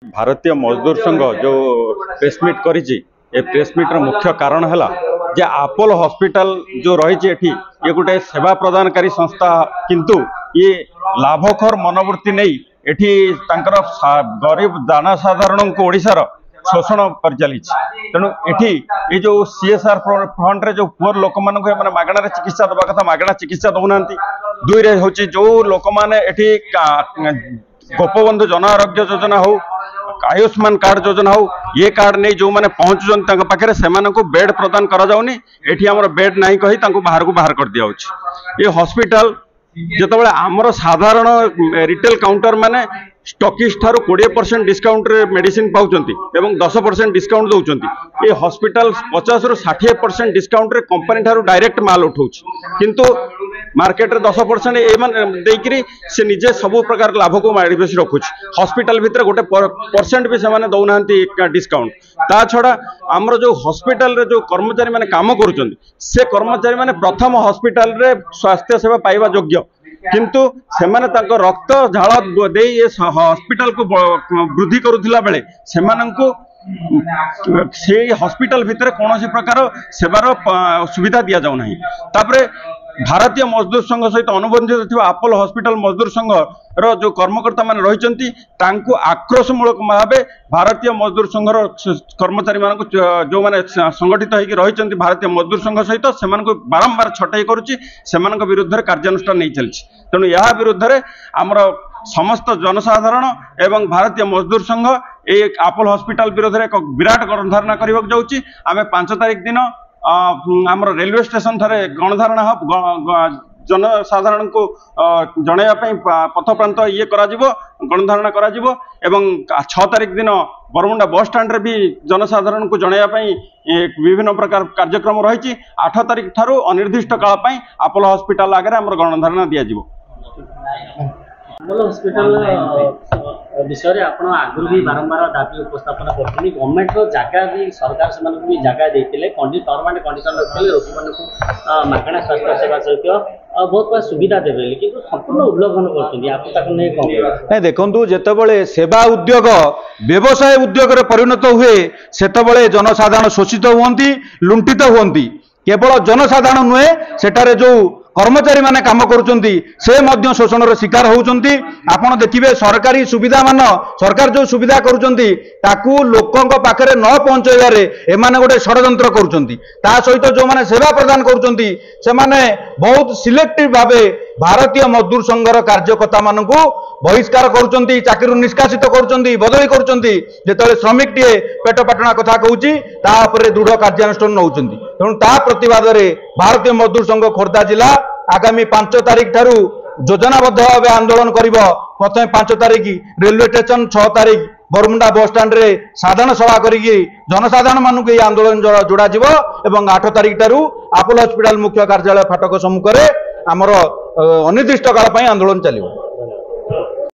भारतीय मजदूर संघ जो प्रेसमिट करी प्रेसमिट मुख्य कारण है जे अपोलो हॉस्पिटल जो रही ये गोटे सेवा प्रदानकारी संस्था किंतु ये लाभखोर मनोवृत्ति नहीं एठी गरीब दाना साधारण को ओडिशार शोषण कर चली तेणु एठी ये जो सीएसआर फंड रे जो पुअर लोक मान मागणार चिकित्सा दवा कथा मागणा चिकित्सा दौना दुई रे हूँ जो लोक मैंने गोपबंधु जन आरोग्य योजना हो आयुष्मान कार्ड योजना हो ये कार्ड नहीं जो मैंने पहुंचुन पाखे से बेड प्रदान करा जाउनी एठी हमर बेड नहीं कही बाहर को बाहर कर दिया ये हॉस्पिटल जितेबाला आमर साधारण रिटेल काउंटर माने स्टॉकिस्ट ठारू 20% डिस्काउंट रे मेडिसिन पाउचंती एवं 10% डिस्काउंट दउचंती ये हॉस्पिटल 50 रु 60% डिस्काउंट रे कंपनी ठारू डायरेक्ट माल उठाउछ किंतु मार्केट रे 10% ए मान देकरी से निजे सब प्रकार लाभ को बेसी रखुछ हॉस्पिटल भितर गोटे परसेंट भी से माने दउनांती डिस्काउंट ता छडा हमर जो हॉस्पिटल रे जो कर्मचारी माने काम करूचंती से कर्मचारी माने प्रथम हॉस्पिटल रे स्वास्थ्य सेवा पाइबा योग्य किंतु सेमाने ताको रक्त झाड़ दे ये हॉस्पिटल को वृद्धि करुथिला बेले सेमानंको से हॉस्पिटल भितर कौन प्रकार सेवार सुविधा दि जाऊ नहीं तापरे भारतीय मजदूर संघ सहित अनुबंधित थी अपोलो हॉस्पिटल मजदूर संघ रो जो कर्मकर्ता मान रही आक्रोशमूलक भाव भारतीय मजदूर संघ कर्मचारी मान जो मैंने संगठित होकर रही भारतीय मजदूर संघ सहित से बारंबार छटाई करुच्ची विरुद्ध में कार्यानुष्ठान नहीं चलती तेणु यह विरुद्ध में आमर समस्त जनसाधारण एवं भारतीय मजदूर संघ ये अपोलो हॉस्पिटल विरोध में एक विराट गणधारणा करने जाऊँगी आम 5 तारिख दिन आमर रेलवे स्टेशन थे गणधारणा जनसाधारण को जनवाई पथ प्रांत ये गणधारणा करा 6 तारिख दिन बरमुंडा बस स्टैंड रे भी जनसाधारण को जनवाई विभिन्न प्रकार कार्यक्रम रही 8 तारिख ठारू अनिर्दिष्ट काल अपोलो हॉस्पिटल आगे आम गणधारणा दिज्व अपोलो हॉस्पिटल विषय आप आगुरी भी बारंबार दाबी उपस्थापन करते गवर्नमेंट जगह भी सरकार से भी जगह देते टर्म एंड कंडीशन रखते रोगी मान मागणा स्वास्थ्य सेवा सहित बहुत सुविधा देवे कि संपूर्ण उल्लंघन कर देखु जितेबाला सेवा उद्योग व्यवसाय उद्योग परिणत हुए से जनसाधारण शोषित हुंती लुंठित हुंती केवल जनसाधारण नुहे सेठारे जो कर्मचारी माने काम करुचंती से मध्य शोषण शिकार होउचंती आपण देखिबे सरकारी सुविधा मान सरकार जो सुविधा करुचंती ताकू लोकंक पाखरे न पहुंचाइबारे एमाने गोटे षडयंत्र करुचंती ता सहित जो माने सेवा प्रदान करुचंती से माने बहुत सिलेक्टिव भावे भारतीय मजदूर संघर कार्यकर्ता मानकू बहिष्कार करुचंती चाकरी निष्कासित करुचंती बदली करुचंती जेतले श्रमिक टीए पेट पाटना कथा कहूची ता उपरे दृढ़ कार्यानुष्ठान नउचंती तेणु ता प्रतिवाद रे भारतीय मजदूर संघ खोर्धा जिला आगामी 5 तारिख ठारू योजनाबद्ध भाव आंदोलन करिबो प्रथम 5 तारिख रेलवे स्टेशन 6 तारिख बरमुंडा बस स्टैंड रे साधारण सभा करिकी जनसाधारण मानक ये आंदोलन जोड़ा जिवो एवं 8 तारिख ठारू अपोलो हॉस्पिटल मुख्य कार्यालय फाटक सम्मुख रे आमर अनिर्दिष्ट काल आंदोलन चलिबो।